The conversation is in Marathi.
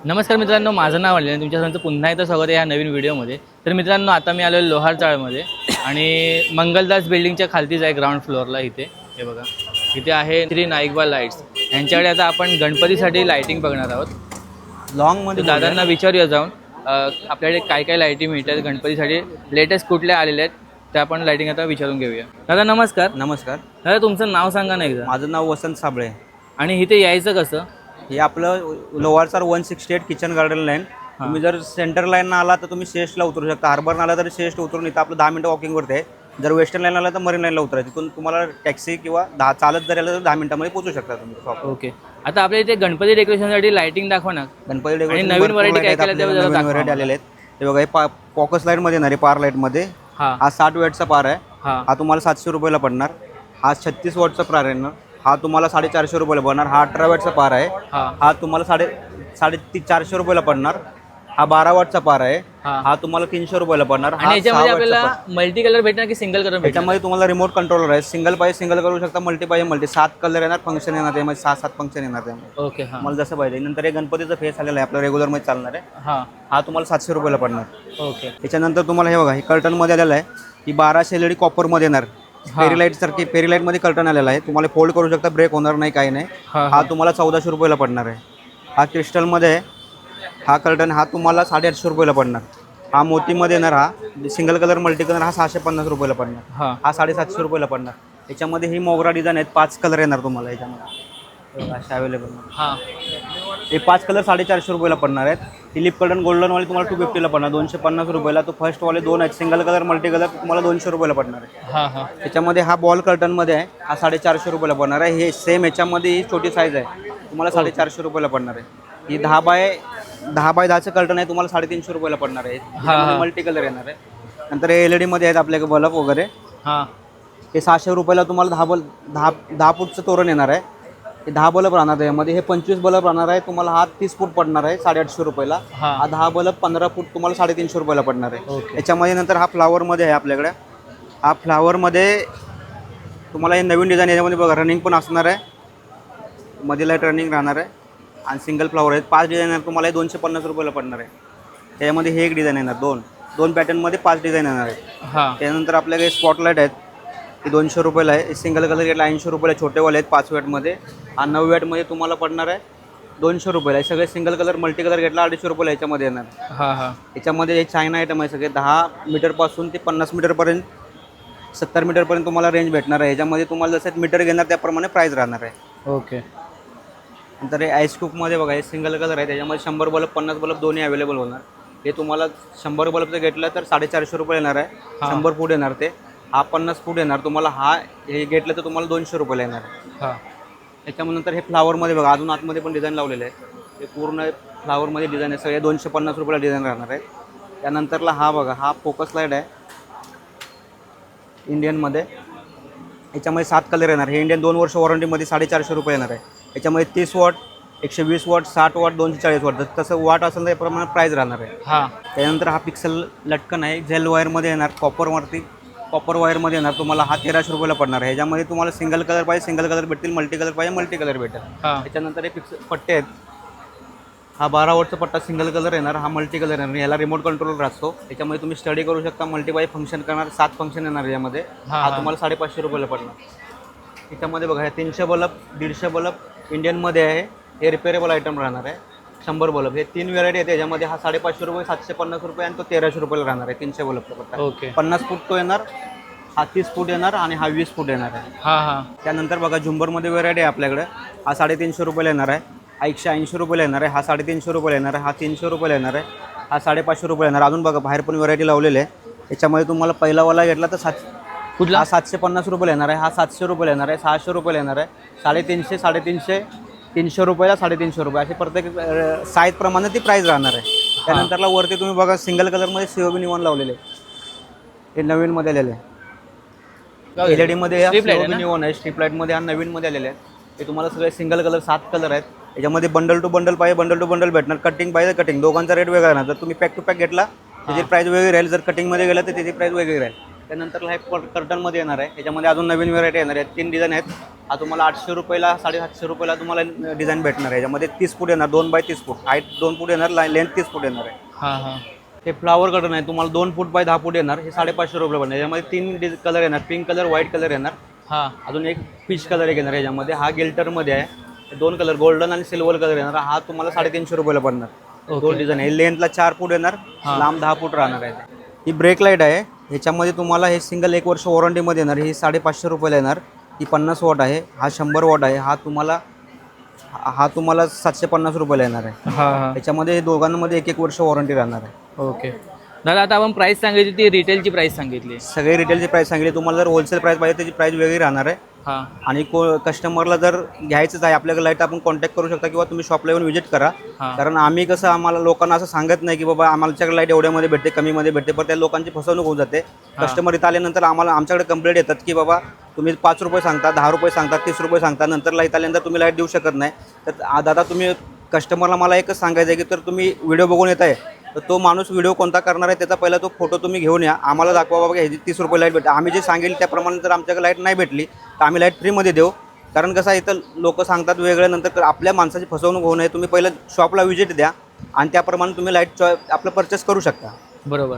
नमस्कार मित्रांनो, माझं नाव आहे तुमच्या सर्वांचं पुन्हा एकदा स्वागत आहे या नवीन व्हिडिओमध्ये. तर मित्रांनो, आता मी आलो लोहार चाळमध्ये आणि मंगलदास बिल्डिंगच्या खालतीच आहे ग्राउंड फ्लोअरला. इथे हे बघा, इथे आहे श्री नाईकबा लाईट्स. यांच्याकडे आता आपण गणपतीसाठी लाईटिंग बघणार आहोत. लॉंगमध्ये दादांना विचारूया जाऊन आपल्याकडे काय काय लाईटिंग मिळतात गणपतीसाठी, लेटेस्ट कुठल्या आलेल्या आहेत त्या आपण लाईटिंग आता विचारून घेऊया. दादा नमस्कार. नमस्कार दादा तुमचं नाव सांगा ना एकदा. माझं नाव वसंत साबळे. आणि इथे यायचं कसं? हे आपलं लोअर चार 168 किचन गार्डन लाईन. तुम्ही जर सेंटर लाईनला आला तर तुम्ही शेस्टला उतरू शकता. हार्बरला आला तर शेस्ट उतरून इथं आपलं 10 मिनिटं वॉकिंगवरती आहे. जर वेस्टर्न लाईनला आला तर मरीन लाईनला उतरायचं. तिथून तुम्हाला टॅक्सी किंवा चालत जर आलं तर 10 मिनिटांमध्ये पोहोचू शकता तुम्ही. ओके. आता आपल्या इथे गणपती डेकोरेशनसाठी लायटिंग दाखवा ना. गणपती डेकोरेशन नवीन व्हरायटी काय नवीन व्हरायटी आलेले आहेत. ते बघा, हे पॉकस लाईटमध्ये येणार आहे, पार लाईटमध्ये. हा 60 वॅटचा पार आहे. हा तुम्हाला 700 रुपयाला पडणार. हा 36 वॉटचा पार आहे ना, हा तुम्हाला 450 रुपयाला पडणार. हा 18 वॅटचा पार आहे. हा तुम्हाला 450 रुपयाला पडणार. हा 12 वॉटचा पार आहे. हा तुम्हाला 300 रुपयाला पडणार. आणि याच्यामध्ये आपल्याला मल्टी कलर भेटणार की सिंगल कलर भेटणार? याच्यामध्ये तुम्हाला रिमोट कंट्रोलर आहे. सिंगल पाहिजे सिंगल करू शकता, मल्टी पाहिजे मल्टी. 7 कलर येणार, फंक्शन येणार त्यामध्ये. 6-7 फंक्शन येणार त्यामध्ये. ओके. मला जसं पाहिजे. नंतर हे गणपतीचा फेस आलेला आहे आपला, रेग्युलरमध्ये चालणार आहे. हा तुम्हाला 700 रुपयाला पडणार. ओके. त्याच्यानंतर तुम्हाला हे बघा, हे कर्टनमध्ये आलेलं आहे. ही 1200 LED कॉपरमध्ये येणार. पेरी लाईट सारखी पेरी लाईटमध्ये कर्टन आलेला आहे. तुम्हाला फोल्ड करू शकता, ब्रेक होणार नाही, काही नाही. हा तुम्हाला 1400 रुपयाला पडणार आहे. हा क्रिस्टलमध्ये आहे. हा कर्टन हा तुम्हाला 850 रुपयाला पडणार. हा मोतीमध्ये येणार. हा सिंगल कलर मल्टी कलर हा 650 रुपयाला पडणार. हा 750 रुपयाला पडणार. याच्यामध्ये ही मोगरा डिझाईन आहेत. 5 कलर येणार तुम्हाला याच्यामध्ये असे अवेलेबल. हे 5 कलर 450 रुपयाला पडणार आहेत. ही लिप कर्टन गोल्डनवाली तुम्हाला 250ला पडणार, 250 रुपयाला. तो फर्स्टवाले 2 आहेत सिंगल कलर मल्टी कलर, तुम्हाला 200 रुपयाला पडणार आहे. त्याच्यामध्ये हा बॉल कर्टनमध्ये आहे. हा 450 रुपयाला पडणार आहे. हे सेम याच्यामध्ये ही छोटी साईज आहे, तुम्हाला 450 रुपयाला पडणार आहे. ही 10 बाय 10चं कर्टन आहे, तुम्हाला 350 रुपयाला पडणार आहे. मल्टी कलर येणार आहे. नंतर हे LED मध्ये आहेत आपल्याकडे बल्ब वगैरे. हे 600 रुपयाला तुम्हाला 10 फूटचं तोरण येणार आहे. हे 10 बल्ब राहणार आहे यामध्ये. हे 25 बल्ब राहणार आहे तुम्हाला. हा 30 फूट पडणार आहे 850 रुपयाला. हा 10 बल्ब 15 फूट तुम्हाला 350 रुपयाला पडणार आहे. याच्यामध्ये नंतर हा फ्लावरमध्ये आहे आपल्याकडे. हा फ्लावरमध्ये तुम्हाला हे नवीन डिझाईन याच्यामध्ये बघा, रनिंग पण असणार आहे, मध्ये लाईट रनिंग राहणार आहे. आणि सिंगल फ्लावर आहेत. 5 डिझाईन येणार तुम्हाला. हे 250 रुपयाला पडणार आहे. त्याच्यामध्ये हे एक डिझाईन येणार. दोन पॅटर्नमध्ये 5 डिझाईन येणार आहेत. त्यानंतर आपल्याकडे स्पॉटलाईट आहेत. हे 200 रुपयाला आहे. सिंगल कलर घेतला 80 रुपयाला. छोटेवाले आहेत 5 वॅटमध्ये. हा 9 वॅटमध्ये तुम्हाला पडणार आहे 200 रुपयाला. हे सगळे सिंगल कलर मल्टी कलर घेतला 250 रुपयाला याच्यामध्ये येणार. याच्यामध्ये हे चायना आयटम आहे सगळे. 10 मीटरपासून ते 50 मीटरपर्यंत, 70 मीटरपर्यंत तुम्हाला रेंज भेटणार आहे. याच्यामध्ये तुम्हाला जसं मीटर घेणार त्याप्रमाणे प्राईस राहणार आहे. ओके. नंतर हे आईसकूपमध्ये बघा, हे सिंगल कलर आहे. त्याच्यामध्ये 100 बल्ब 50 बल्ब दोन्ही अवेलेबल होणार. हे तुम्हाला 100 बल्बचं घेतलं तर 450 रुपये येणार आहे. 100 फूट येणार ते. हा 50 फूट येणार तुम्हाला. हे घेतलं तर तुम्हाला 200 रुपयाला येणार आहे. त्याच्यानंतर हे फ्लावरमध्ये बघा, अजून आतमध्ये पण डिझाईन लावलेलं आहे. हे पूर्ण फ्लावरमध्ये डिझाईन आहे. सगळे 250 रुपयाला डिझाईन राहणार आहे. त्यानंतरला हा बघा, हा फोकस लाईट आहे इंडियनमध्ये. याच्यामध्ये 7 कलर येणार. हे इंडियन 2 वर्ष वॉरंटीमध्ये 450 रुपये येणार आहे. याच्यामध्ये 30 वॉट, 120 वॉट, 60 वॉट, 240 वॉट, तसं वॉट असेल तर त्याप्रमाणे प्राईस राहणार आहे. त्यानंतर हा पिक्सल लटकन आहे. झेल वायरमध्ये येणार. कॉपर वायरमध्ये येणार तुम्हाला. हा 1300 रुपयाला पडणार आहे. ह्याच्यामध्ये तुम्हाला सिंगल कलर पाहिजे सिंगल कलर भेटतील, मल्टी कलर पाहिजे मल्टी कलर भेटेल. त्याच्यानंतर हे पट्टे आहेत. हा 12 वॉटचा पट्टा सिंगल कलर येणार. हा मल्टी कलर येणार. ह्याला रिमोट कंट्रोल राहतो. त्याच्यामध्ये तुम्ही स्टडी करू शकता. मल्टी पाहिजे फंक्शन करणार. 7 फंक्शन येणार यामध्ये. हा तुम्हाला 550 रुपयाला पडणार. त्याच्यामध्ये बघा, हे 300 बल्ब, 150 बल्ब इंडियनमध्ये आहे. हे रिपेरेबल आयटम राहणार आहे. 100 बल्ब. हे 3 व्हेरायटी आहे. त्याच्यामध्ये हा 550 रुपये, 750 रुपये आणि तो 1300 रुपयाला राहणार आहे. 300 बल्बचा पट्टा. 50 फूट तो येणार. हा 30 फूट येणार आणि हा 20 फूट येणार आहे. त्यानंतर बघा, झुंबरमध्ये व्हेरायटी आहे आपल्याकडे. हा 350 रुपयाला येणार आहे. हा 180 रुपयाला येणार आहे. हा 350 रुपयाला येणार आहे. हा 300 रुपयाला येणार आहे. हा 550 रुपयाला येणार. अजून बघा, बाहेर पण व्हेरायटी लावलेली आहे. त्याच्यामध्ये तुम्हाला पहिलावाला घेतला तर कुठला 750 रुपयाला येणार आहे. हा 700 रुपयाला येणार आहे. 600 रुपयाला येणार आहे. 350, 350, 300 रुपयाला, 350 रुपये असे प्रत्येक साईजप्रमाणे ती प्राईस राहणार आहे. त्यानंतरला वरती तुम्ही बघा, सिंगल कलरमध्ये COB निवॉन लावलेले. हे नवीनमध्ये आलेले आहे. LED मध्ये COB निवॉन आहे. स्ट्रीप लाईटमध्ये हा नवीनमध्ये आलेले आहे. हे तुम्हाला सगळे सिंगल कलर 7 कलर आहेत. याच्यामध्ये बंडल टू बंडल पाहिजे बंडल टू बंडल भेटणार. कटिंग पाहिजे कटिंग. दोघांचा रेट वेगळा राहणार. जर तुम्ही पॅक टू पॅक घेतला त्याची प्राईस वेगळी राहील. जर कटिंगमध्ये गेलं तर त्याची प्राईस वेगळी राहील. त्यानंतर हे कर्टनमध्ये येणार आहे. याच्यामध्ये अजून नवीन व्हेरायटी येणार आहे. 3 डिझाईन आहेत. हा तुम्हाला 800 रुपयाला 750 रुपयाला तुम्हाला डिझाईन भेटणार आहे. याच्यामध्ये 30 फूट येणार, 2 बाय 30 फूट, हाईट 2 फूट येणार, लेंथ 30 फूट येणार आहे. हां हां. हे फ्लावर कर्टन आहे, तुम्हाला 2 फूट बाय 10 फूट येणार. हे 550 रुपये पडणार. याच्यामध्ये 3 कलर येणार, पिंक कलर, व्हाईट कलर येणार, हां. अजून एक पीच कलर एक येणार. याच्यामध्ये हा गिल्टरमध्ये आहे. 2 कलर, गोल्डन आणि सिल्वर कलर येणार. हा तुम्हाला 350 रुपयाला पडणार. 2 डिझाईन आहे. लेंथला 4 फूट येणार, लांब 10 फूट राहणार आहे. ही ब्रेक लाईट आहे. ह्याच्यामध्ये तुम्हाला हे सिंगल 1 वर्ष वॉरंटीमध्ये येणार. ही 550 रुपयाला येणार. ही 50 वॉट आहे. हा 100 वॉट आहे. हा तुम्हाला 750 रुपयाला येणार आहे. हां हां. याच्यामध्ये दोघांमध्ये 1 वर्ष वॉरंटी राहणार आहे. ओके दादा, आता आपण प्राईस सांगितली ती रिटेलची प्राईस सांगितली. सगळे रिटेलची प्राईस सांगितली. तुम्हाला जर होलसेल प्राईस पाहिजे त्याची प्राईस वेगळी राहणार आहे. हां. आणि कस्टमरला जर घ्यायचंच आहे आपल्याकडे लाईट, आपण कॉन्टॅक्ट करू शकता किंवा तुम्ही शॉपला येऊन व्हिजिट करा. हां. कारण आम्ही कसं आम्हाला लोकांना असं सांगत नाही की बाबा आमच्याकडे लाईट एवढ्यामध्ये भेटते, कमीमध्ये भेटते, पण त्या लोकांची फसवणूक होऊन जाते. कस्टमर इथं आल्यानंतर आमच्याकडे कंप्लेंट येतात की बाबा तुम्ही 5 रुपये सांगता, 10 रुपये सांगता, 30 रुपये सांगता, नंतर लाईट आल्यानंतर तुम्ही लाईट देऊ शकत नाही. तर दादा तुम्ही कस्टमरला मला एकच सांगायचं आहे की तर तुम्ही व्हिडिओ बघून येत आहे, तर तो माणूस व्हिडिओ कोणता करणार आहे त्याचा पहिला तो फोटो तुम्ही घेऊन या, आम्हाला दाखवा बाबा ह्याची 30 रुपये लाईट भेटते. आम्ही जे सांगेल त्याप्रमाणे जर आमच्याकडे लाईट नाही भेटली तर आम्ही लाईट फ्रीमध्ये देऊ. कारण कसं आहे, इथं लोक सांगतात वेगळं, नंतर आपल्या माणसाची फसवणूक होऊ नये. तुम्ही पहिलं शॉपला व्हिजिट द्या आणि त्याप्रमाणे तुम्ही लाईट आपलं परचेस करू शकता. बरोबर.